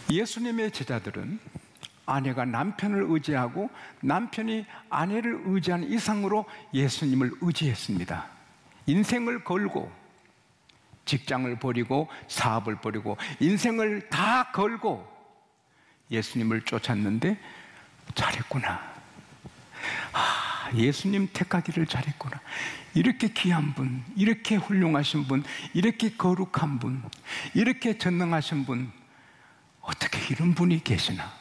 예수님의 제자들은 아내가 남편을 의지하고 남편이 아내를 의지하는 이상으로 예수님을 의지했습니다. 인생을 걸고 직장을 버리고 사업을 버리고 인생을 다 걸고 예수님을 쫓았는데 잘했구나. 예수님 택하기를 잘했구나. 이렇게 귀한 분, 이렇게 훌륭하신 분, 이렇게 거룩한 분, 이렇게 전능하신 분, 어떻게 이런 분이 계시나?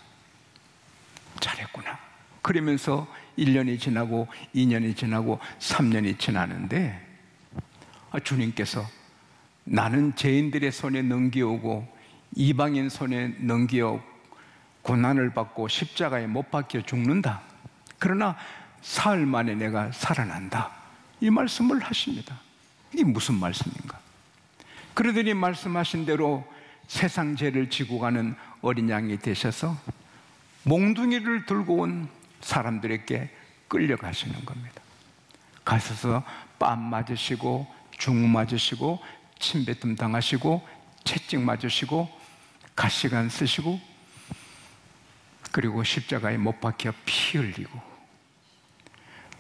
잘했구나. 그러면서 1년이 지나고 2년이 지나고 3년이 지나는데 주님께서 나는 죄인들의 손에 넘겨오고 이방인 손에 넘겨 고난을 받고 십자가에 못 박혀 죽는다. 그러나 사흘 만에 내가 살아난다. 이 말씀을 하십니다. 이게 무슨 말씀인가? 그러더니 말씀하신 대로 세상 죄를 지고 가는 어린 양이 되셔서 몽둥이를 들고 온 사람들에게 끌려가시는 겁니다. 가셔서 뺨 맞으시고 중 맞으시고 침뱉음 당하시고 채찍 맞으시고 가시관 쓰시고 그리고 십자가에 못 박혀 피 흘리고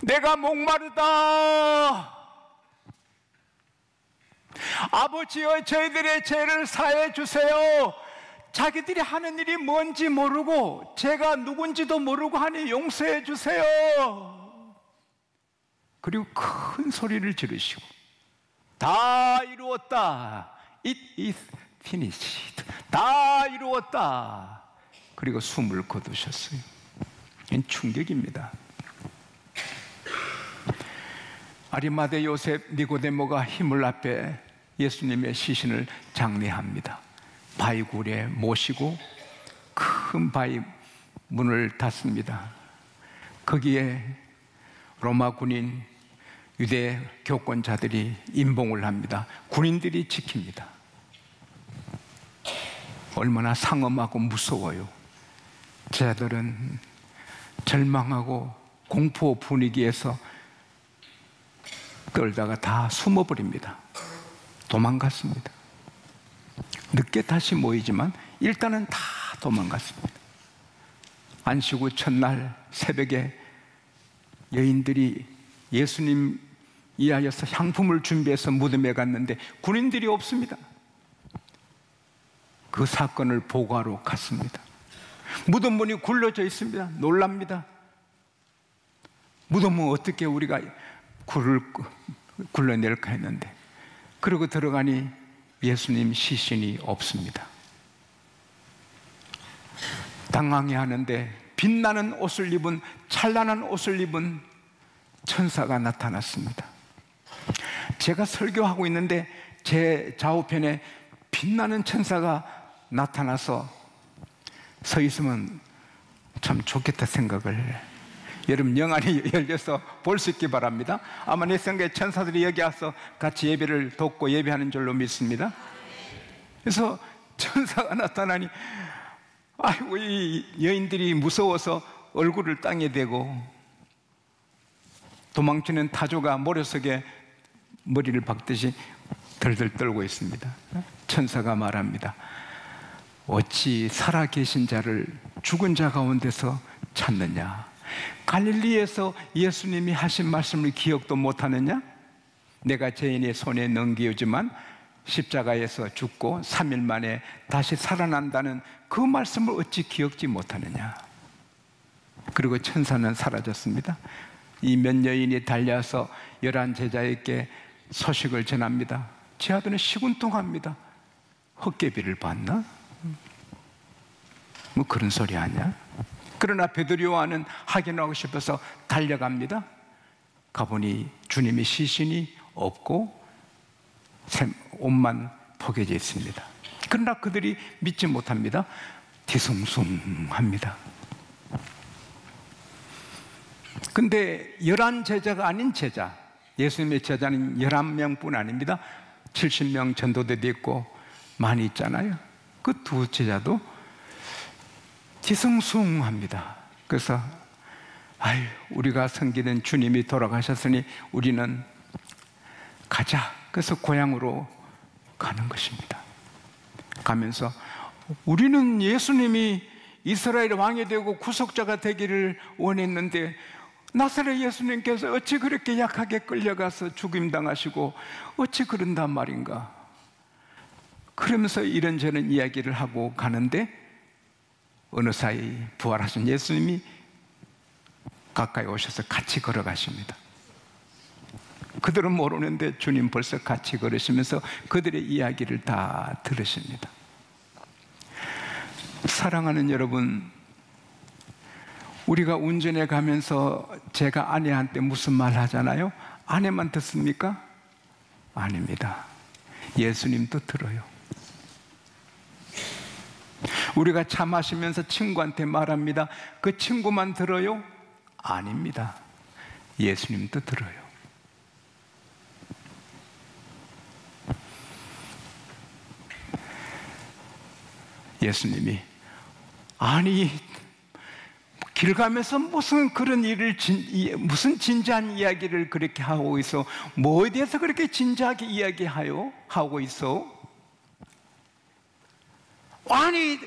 내가 목마르다. 아버지여 저희들의 죄를 사해 주세요. 자기들이 하는 일이 뭔지 모르고 제가 누군지도 모르고 하니 용서해 주세요. 그리고 큰 소리를 지르시고 다 이루었다. It is finished. 다 이루었다. 그리고 숨을 거두셨어요. 이건 충격입니다. 아리마대 요셉 니고데모가 희물 앞에 예수님의 시신을 장례합니다. 바위굴에 모시고 큰 바위 문을 닫습니다. 거기에 로마 군인 유대 교권자들이 임봉을 합니다. 군인들이 지킵니다. 얼마나 상엄하고 무서워요. 제자들은 절망하고 공포 분위기에서 떨다가 다 숨어버립니다. 도망갔습니다. 늦게 다시 모이지만 일단은 다 도망갔습니다. 안식 후 첫날 새벽에 여인들이 예수님 위하여서 향품을 준비해서 무덤에 갔는데 군인들이 없습니다. 그 사건을 보고하러 갔습니다. 무덤 문이 굴러져 있습니다. 놀랍니다. 무덤은 어떻게 우리가 굴러낼까 했는데 그러고 들어가니 예수님 시신이 없습니다. 당황해하는데 빛나는 옷을 입은 찬란한 옷을 입은 천사가 나타났습니다. 제가 설교하고 있는데 제 좌우편에 빛나는 천사가 나타나서 서 있으면 참 좋겠다 생각을 여러분 영안이 열려서 볼 수 있기 바랍니다. 아마 내 생각에 천사들이 여기 와서 같이 예배를 돕고 예배하는 줄로 믿습니다. 그래서 천사가 나타나니 아이고 이 여인들이 무서워서 얼굴을 땅에 대고 도망치는 타조가 모래속에 머리를 박듯이 덜덜 떨고 있습니다. 천사가 말합니다. 어찌 살아계신 자를 죽은 자 가운데서 찾느냐? 갈릴리에서 예수님이 하신 말씀을 기억도 못하느냐? 내가 죄인의 손에 넘기지만 십자가에서 죽고 3일 만에 다시 살아난다는 그 말씀을 어찌 기억지 못하느냐? 그리고 천사는 사라졌습니다. 이 몇 여인이 달려와서 11 제자에게 소식을 전합니다. 제 아들은 시군통합니다. 헛개비를 봤나? 뭐 그런 소리 아니야? 그러나 베드로 요한은 확인하고 싶어서 달려갑니다. 가보니 주님의 시신이 없고 옷만 포개져 있습니다. 그러나 그들이 믿지 못합니다. 뒤숭숭합니다. 근데 11 제자가 아닌 제자, 예수님의 제자는 11명뿐 아닙니다. 70명 전도대도 있고 많이 있잖아요. 그 두 제자도 뒤숭숭합니다. 그래서 아유, 우리가 섬기는 주님이 돌아가셨으니 우리는 가자. 그래서 고향으로 가는 것입니다. 가면서 우리는 예수님이 이스라엘 왕이 되고 구속자가 되기를 원했는데 나사렛 예수님께서 어찌 그렇게 약하게 끌려가서 죽임당하시고 어찌 그런단 말인가? 그러면서 이런저런 이야기를 하고 가는데 어느 사이 부활하신 예수님이 가까이 오셔서 같이 걸어가십니다. 그들은 모르는데 주님 벌써 같이 걸으시면서 그들의 이야기를 다 들으십니다. 사랑하는 여러분, 우리가 운전해 가면서 제가 아내한테 무슨 말 하잖아요? 아내만 듣습니까? 아닙니다. 예수님도 들어요. 우리가 차 마시면서 친구한테 말합니다. 그 친구만 들어요? 아닙니다. 예수님도 들어요. 예수님이 아니 길 가면서 무슨 그런 일을 무슨 진지한 이야기를 그렇게 하고 있어? 뭐에 대해서 그렇게 진지하게 하고 있어? 아니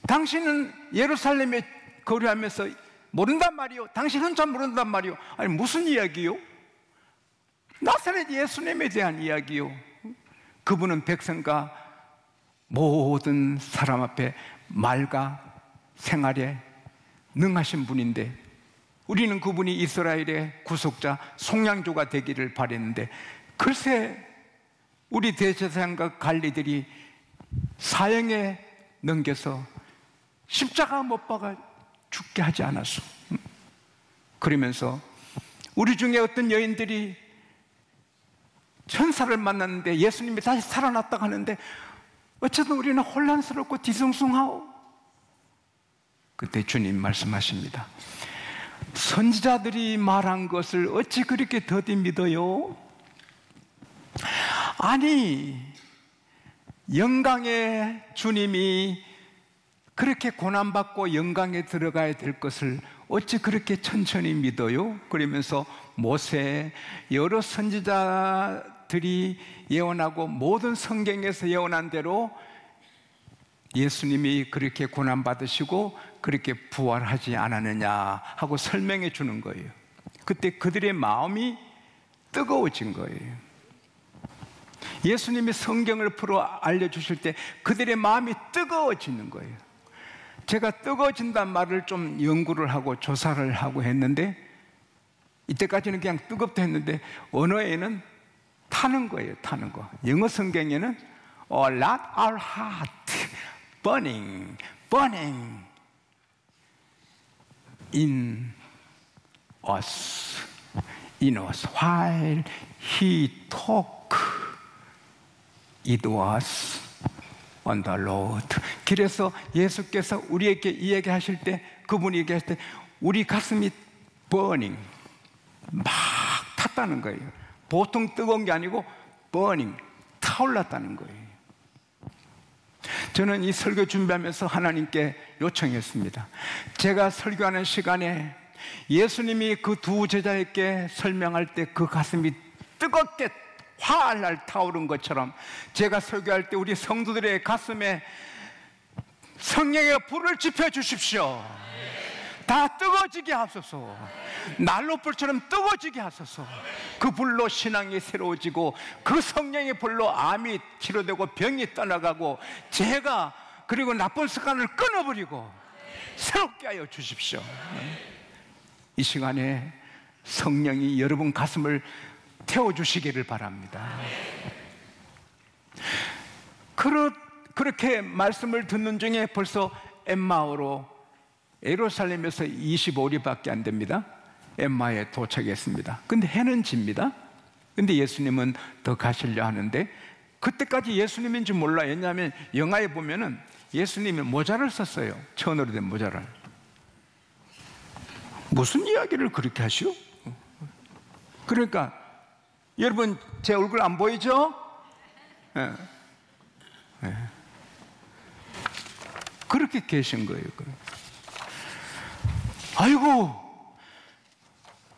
당신은 예루살렘에 거류하면서 모른단 말이요? 당신 혼자 모른단 말이요? 아니 무슨 이야기요? 나사렛 예수님에 대한 이야기요. 그분은 백성과 모든 사람 앞에 말과 생활에 능하신 분인데 우리는 그분이 이스라엘의 구속자 속량주가 되기를 바랬는데 글쎄 우리 대제사장과 관리들이 사형에 넘겨서 십자가 못 박아 죽게 하지 않았어. 그러면서 우리 중에 어떤 여인들이 천사를 만났는데 예수님이 다시 살아났다고 하는데 어쨌든 우리는 혼란스럽고 뒤숭숭하오. 그때 주님 말씀하십니다. 선지자들이 말한 것을 어찌 그렇게 더디 믿어요? 아니 영광의 주님이 그렇게 고난받고 영광에 들어가야 될 것을 어찌 그렇게 천천히 믿어요? 그러면서 모세 여러 선지자들이 예언하고 모든 성경에서 예언한 대로 예수님이 그렇게 고난받으시고 그렇게 부활하지 않았느냐 하고 설명해 주는 거예요. 그때 그들의 마음이 뜨거워진 거예요. 예수님이 성경을 풀어 알려주실 때 그들의 마음이 뜨거워지는 거예요. 제가 뜨거워진다는 말을 좀 연구를 하고 조사를 하고 했는데 이때까지는 그냥 뜨겁다 했는데 언어에는 타는 거예요. 타는 거. 영어 성경에는 let our heart burning, burning in us while he talked it was on the road. 그래서 예수께서 우리에게 이야기하실 때 그분이 얘기하실 때 우리 가슴이 burning 막 탔다는 거예요. 보통 뜨거운 게 아니고 burning 타올랐다는 거예요. 저는 이 설교 준비하면서 하나님께 요청했습니다. 제가 설교하는 시간에 예수님이 그 두 제자에게 설명할 때 그 가슴이 뜨겁게 활활 타오른 것처럼 제가 설교할 때 우리 성도들의 가슴에 성령의 불을 지펴 주십시오. 다 뜨거워지게 하소서. 난로불처럼 뜨거워지게 하소서. 그 불로 신앙이 새로워지고 그 성령의 불로 암이 치료되고 병이 떠나가고 죄가 그리고 나쁜 습관을 끊어버리고 새롭게 하여 주십시오. 이 시간에 성령이 여러분 가슴을 태워주시기를 바랍니다. 그렇게 말씀을 듣는 중에 벌써 엠마오로 예루살렘에서 25리밖에 안 됩니다. 엠마에 도착했습니다. 근데 해는 집니다. 근데 예수님은 더 가시려 하는데 그때까지 예수님인지 몰라요. 왜냐하면 영화에 보면은 예수님이 모자를 썼어요. 천으로 된 모자를. 무슨 이야기를 그렇게 하시오? 그러니까 여러분 제 얼굴 안 보이죠? 네. 네. 그렇게 계신 거예요. 아이고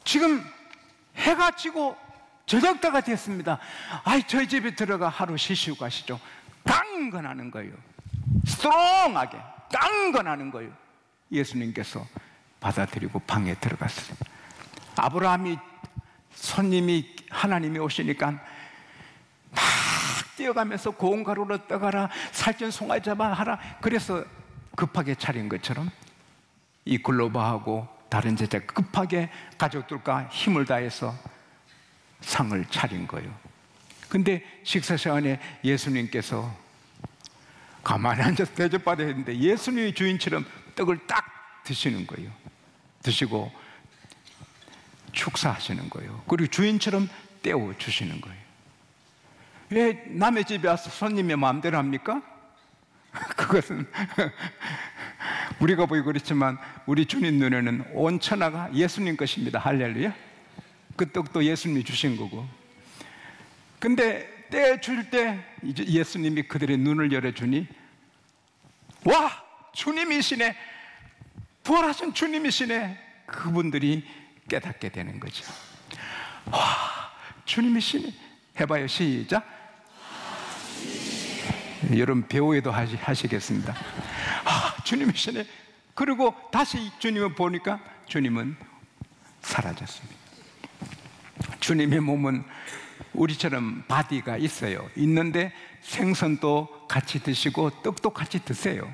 지금 해가 지고 저녁때가 됐습니다. 아이 저희 집에 들어가 하루 쉬시고 가시죠. 강건하는 거예요. 스트롱하게 강건하는 거예요. 예수님께서 받아들이고 방에 들어갔어요. 아브라함이 손님이 하나님이 오시니까 막 뛰어가면서 고운 가루로 떠가라, 살찐 송아지 잡아 하라. 그래서 급하게 차린 것처럼 이 글로바하고 다른 제자 급하게 가족들과 힘을 다해서 상을 차린 거예요. 근데 식사 시간에 예수님께서 가만히 앉아서 대접받아야 했는데 예수님이 주인처럼 떡을 딱 드시는 거예요. 드시고 축사하시는 거예요. 그리고 주인처럼 떼어 주시는 거예요. 왜 남의 집에 와서 손님의 마음대로 합니까? 그것은 우리가 보기 그렇지만 우리 주님 눈에는 온 천하가 예수님 것입니다. 할렐루야. 그 떡도 예수님이 주신 거고. 근데 떼줄 때 예수님이 그들의 눈을 열어주니 와! 주님이시네! 부활하신 주님이시네! 그분들이 깨닫게 되는 거죠. 와! 주님이시네! 해봐요. 시작! 여러분 배우에도 하시겠습니다. 아, 주님이시네! 그리고 다시 주님을 보니까 주님은 사라졌습니다. 주님의 몸은 우리처럼 바디가 있어요. 있는데 생선도 같이 드시고 떡도 같이 드세요.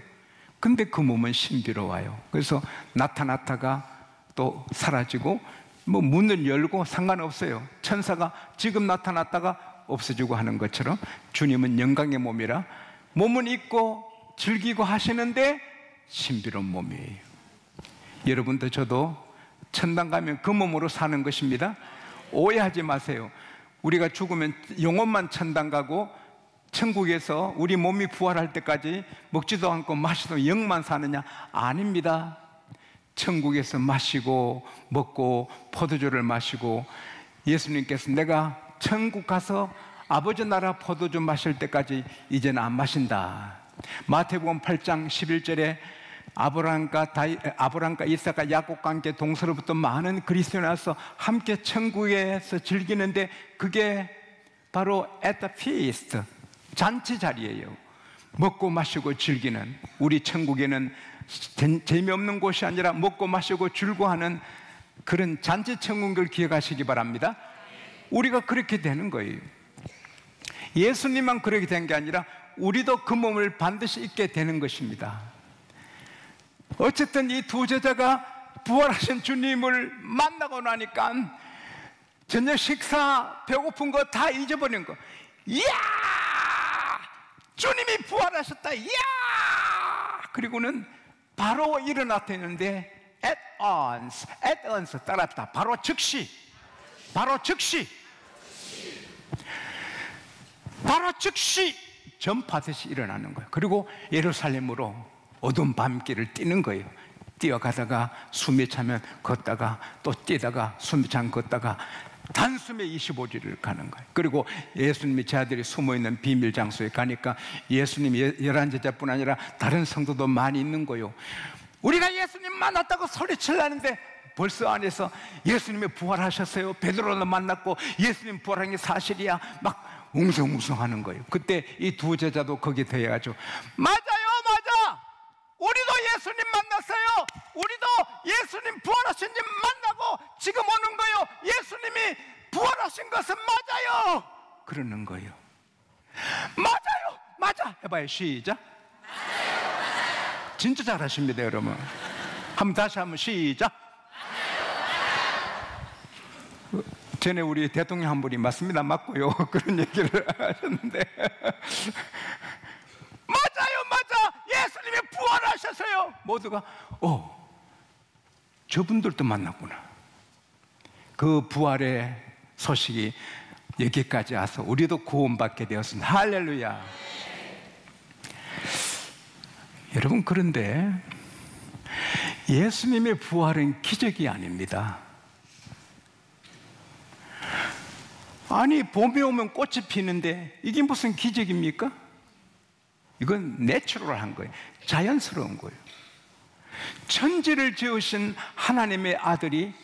근데 그 몸은 신비로워요. 그래서 나타났다가 또 사라지고 뭐 문을 열고 상관없어요. 천사가 지금 나타났다가 없어지고 하는 것처럼 주님은 영광의 몸이라 몸은 있고 즐기고 하시는데 신비로운 몸이에요. 여러분도 저도 천당 가면 그 몸으로 사는 것입니다. 오해하지 마세요. 우리가 죽으면 영혼만 천당 가고 천국에서 우리 몸이 부활할 때까지 먹지도 않고 마시도 않고 영만 사느냐? 아닙니다. 천국에서 마시고 먹고 포도주를 마시고 예수님께서 내가 천국 가서 아버지 나라 포도주 마실 때까지 이제는 안 마신다. 마태복음 8장 11절에 아브라함과 이삭과 야곱과 함께 동서로부터 많은 그리스도인이 와서 함께 천국에서 즐기는데 그게 바로 at the feast, 잔치 자리예요. 먹고 마시고 즐기는, 우리 천국에는 재미없는 곳이 아니라 먹고 마시고 즐거워하는 그런 잔치 천국을 기억하시기 바랍니다. 우리가 그렇게 되는 거예요. 예수님만 그렇게 된 게 아니라 우리도 그 몸을 반드시 잊게 되는 것입니다. 어쨌든 이 두 제자가 부활하신 주님을 만나고 나니까 저녁 식사 배고픈 거 다 잊어버린 거. 이야! 주님이 부활하셨다. 이야! 그리고는 바로 일어났다는데 at once 따랐다. 바로 즉시 전파듯이 일어나는 거예요. 그리고 예루살렘으로 어두운 밤길을 뛰는 거예요. 뛰어가다가 숨이 차면 걷다가 또 뛰다가 숨이 차면 걷다가 단숨에 25리를 가는 거예요. 그리고 예수님이 제 아들이 숨어있는 비밀 장소에 가니까 예수님이 11제자뿐 아니라 다른 성도도 많이 있는 거예요. 우리가 예수님 만났다고 소리치려는데 벌써 안에서 예수님이 부활하셨어요. 베드로를 만났고 예수님 부활한 게 사실이야. 막 웅성웅성하는 거예요. 그때 이 두 제자도 거기에 대해가지고 맞아요, 맞아. 우리도 예수님 만났어요. 우리도 예수님 부활하신 님 만나고 지금 오는 거예요. 예수님이 부활하신 것은 맞아요. 그러는 거예요. 맞아요, 맞아. 해봐요. 시작. 맞아요, 맞아요. 진짜 잘하십니다, 여러분. 다시 한번 시작. 전에 우리 대통령 한 분이 맞습니다, 맞고요. 그런 얘기를 하셨는데 맞아요, 맞아. 예수님이 부활하셨어요. 모두가 저분들도 만났구나. 그 부활의 소식이 여기까지 와서 우리도 구원받게 되었습니다. 할렐루야. 여러분, 그런데 예수님의 부활은 기적이 아닙니다. 아니, 봄이 오면 꽃이 피는데 이게 무슨 기적입니까? 이건 내추럴한 거예요. 자연스러운 거예요. 천지를 지으신 하나님의 아들이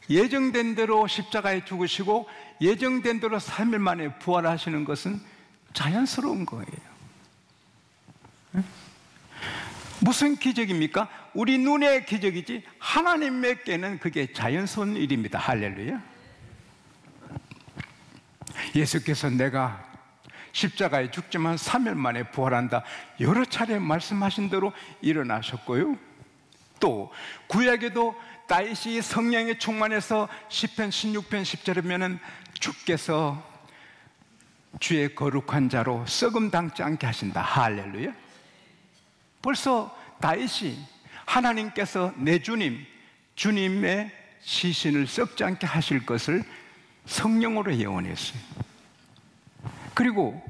예정된 대로 십자가에 죽으시고 예정된 대로 3일 만에 부활하시는 것은 자연스러운 거예요. 무슨 기적입니까? 우리 눈의 기적이지 하나님에게는 그게 자연스러운 일입니다. 할렐루야. 예수께서 내가 십자가에 죽지만 3일 만에 부활한다 여러 차례 말씀하신 대로 일어나셨고요. 또 구약에도 다윗이 성령에 충만해서 시편 16편 10절에 보면은 주께서 주의 거룩한 자로 썩음 당치 않게 하신다. 할렐루야. 벌써 다윗이 하나님께서 내 주님의 시신을 썩지 않게 하실 것을 성령으로 예언했어요. 그리고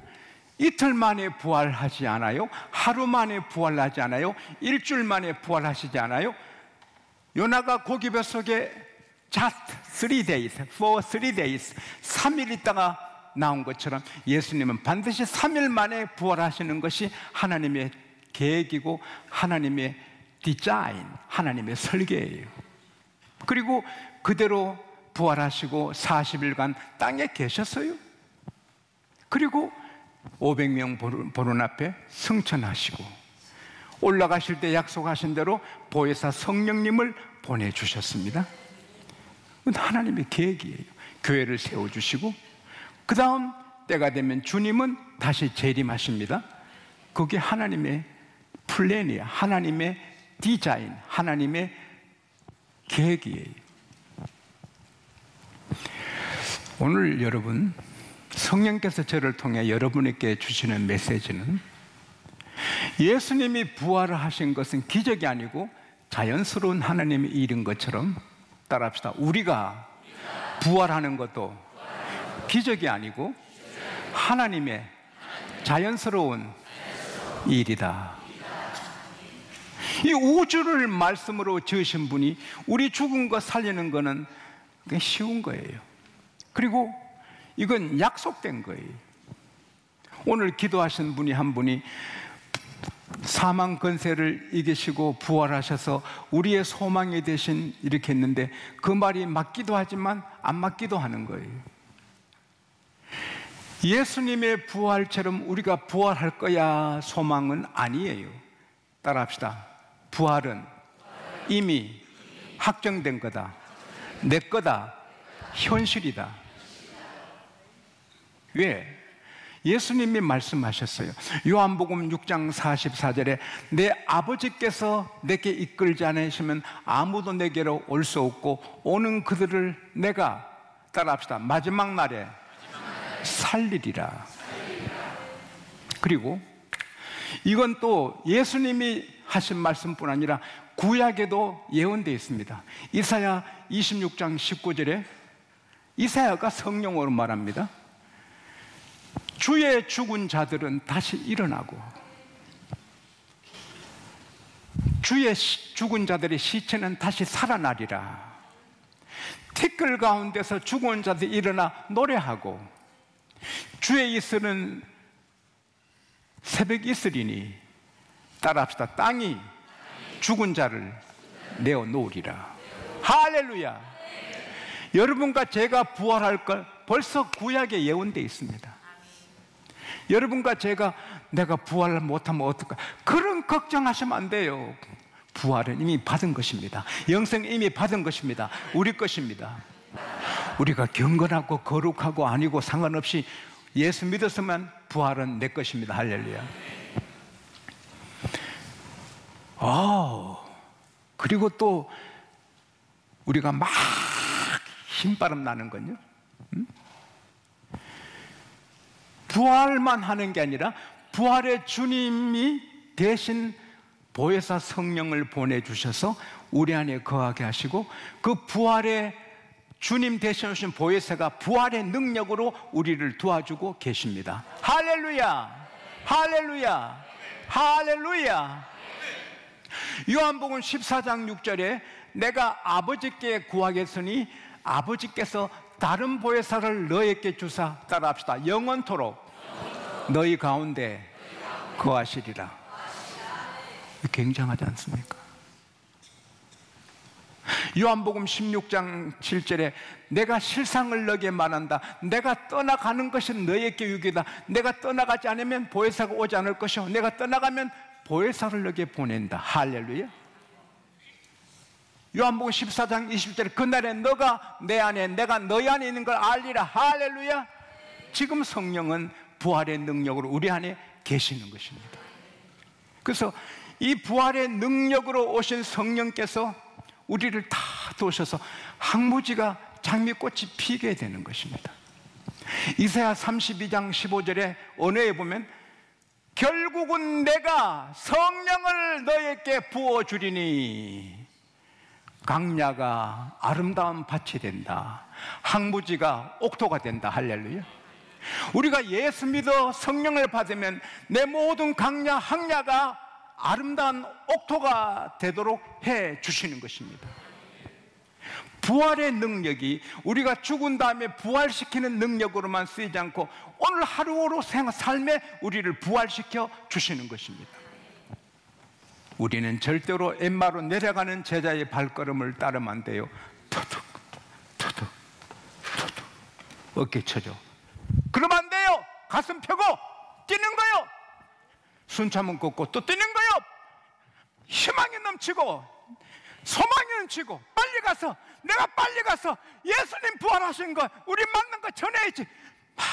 이틀 만에 부활하지 않아요? 하루 만에 부활하지 않아요? 일주일 만에 부활하시지 않아요? 요나가 고기 뱃속에 just 3 days, for 3 days 3일 있다가 나온 것처럼 예수님은 반드시 3일 만에 부활하시는 것이 하나님의 계획이고 하나님의 디자인, 하나님의 설계예요. 그리고 그대로 부활하시고 40일간 땅에 계셨어요. 그리고 500명 보는 앞에 승천하시고 올라가실 때 약속하신 대로 보혜사 성령님을 보내주셨습니다. 하나님의 계획이에요. 교회를 세워주시고 그 다음 때가 되면 주님은 다시 재림하십니다. 그게 하나님의 플랜이에요. 하나님의 디자인, 하나님의 계획이에요. 오늘 여러분 성령께서 저를 통해 여러분에게 주시는 메시지는 예수님이 부활을 하신 것은 기적이 아니고 자연스러운 하나님의 일인 것처럼 따라합시다. 우리가 부활하는 것도 기적이 아니고 하나님의 자연스러운 일이다. 이 우주를 말씀으로 지으신 분이 우리 죽은 거 살리는 거는 쉬운 거예요. 그리고 이건 약속된 거예요. 오늘 기도하신 분이 한 분이 사망 권세를 이기시고 부활하셔서 우리의 소망이 되신 이렇게 했는데 그 말이 맞기도 하지만 안 맞기도 하는 거예요. 예수님의 부활처럼 우리가 부활할 거야 소망은 아니에요. 따라합시다. 부활은 이미 확정된 거다. 내 거다. 현실이다. 왜? 예수님이 말씀하셨어요. 요한복음 6장 44절에 내 아버지께서 내게 이끌지 않으시면 아무도 내게로 올 수 없고 오는 그들을 내가 따라합시다. 마지막 날에 살리리라. 그리고 이건 또 예수님이 하신 말씀뿐 아니라 구약에도 예언되어 있습니다. 이사야 26장 19절에 이사야가 성령으로 말합니다. 주의 죽은 자들은 다시 일어나고 주의 죽은 자들의 시체는 다시 살아나리라. 티끌 가운데서 죽은 자들이 일어나 노래하고 주의 이슬은 새벽 이슬이니 따라합시다. 땅이 죽은 자를 내어놓으리라. 할렐루야. 여러분과 제가 부활할 걸 벌써 구약에 예언되어 있습니다. 여러분과 제가 내가 부활을 못하면 어떨까? 그런 걱정하시면 안 돼요. 부활은 이미 받은 것입니다. 영생 이미 받은 것입니다. 우리 것입니다. 우리가 경건하고 거룩하고 아니고 상관없이 예수 믿었으면 부활은 내 것입니다. 할렐루야. 그리고 또 우리가 막 힘바람 나는 건요, 부활만 하는 게 아니라 부활의 주님이 대신 보혜사 성령을 보내주셔서 우리 안에 거하게 하시고 그 부활의 주님 대신 오신 보혜사가 부활의 능력으로 우리를 도와주고 계십니다. 할렐루야. 할렐루야. 할렐루야. 요한복음 14장 6절에 내가 아버지께 구하겠으니 아버지께서 다른 보혜사를 너에게 주사 따라합시다. 영원토록 너희 가운데 거하시리라. 굉장하지 않습니까? 요한복음 16장 7절에 내가 실상을 너에게 말한다. 내가 떠나가는 것이 너의 교육이다. 내가 떠나가지 않으면 보혜사가 오지 않을 것이요 내가 떠나가면 보혜사를 너에게 보낸다. 할렐루야. 요한복음 14장 20절에 그날에 너가 내 안에 내가 너희 안에 있는 걸 알리라. 할렐루야. 지금 성령은 부활의 능력으로 우리 안에 계시는 것입니다. 그래서 이 부활의 능력으로 오신 성령께서 우리를 다 도우셔서 항무지가 장미꽃이 피게 되는 것입니다. 이사야 32장 15절에 언어에 보면 결국은 내가 성령을 너에게 부어주리니 강야가 아름다운 밭이 된다. 항무지가 옥토가 된다. 할렐루야. 우리가 예수 믿어 성령을 받으면 내 모든 강야, 항야가 아름다운 옥토가 되도록 해 주시는 것입니다. 부활의 능력이 우리가 죽은 다음에 부활시키는 능력으로만 쓰이지 않고 오늘 하루하루 삶에 우리를 부활시켜 주시는 것입니다. 우리는 절대로 엠마로 내려가는 제자의 발걸음을 따르면 안 돼요. 터득 터득 터득 어깨 쳐줘. 그러면 안 돼요. 가슴 펴고 뛰는 거요. 순참은 걷고 또 뛰는 거요. 희망이 넘치고 소망이 넘치고 빨리 가서 내가 빨리 가서 예수님 부활하신 거 우리 만난 거 전해야지. 막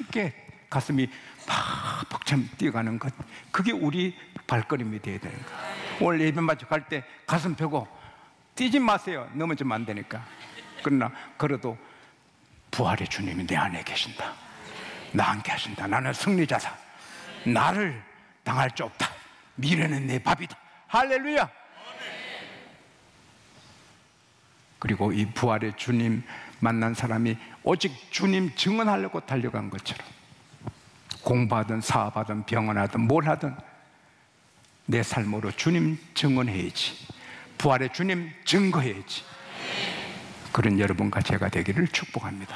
이렇게 가슴이 막 벅참 뛰어가는 것, 그게 우리 발걸음이 되어야 되는 거예요. 오늘 예배 마치고 갈 때 가슴 펴고 뛰지 마세요. 넘어지면 안 되니까. 그러나 걸어도 부활의 주님이 내 안에 계신다. 나 함께 하신다. 나는 승리자다. 나를 당할 수 없다. 미래는 내 밥이다. 할렐루야. 그리고 이 부활의 주님 만난 사람이 오직 주님 증언하려고 달려간 것처럼 공부하든 사업하든 병원하든 뭘 하든 내 삶으로 주님 증언해야지. 부활의 주님 증거해야지. 그런 여러분과 제가 되기를 축복합니다.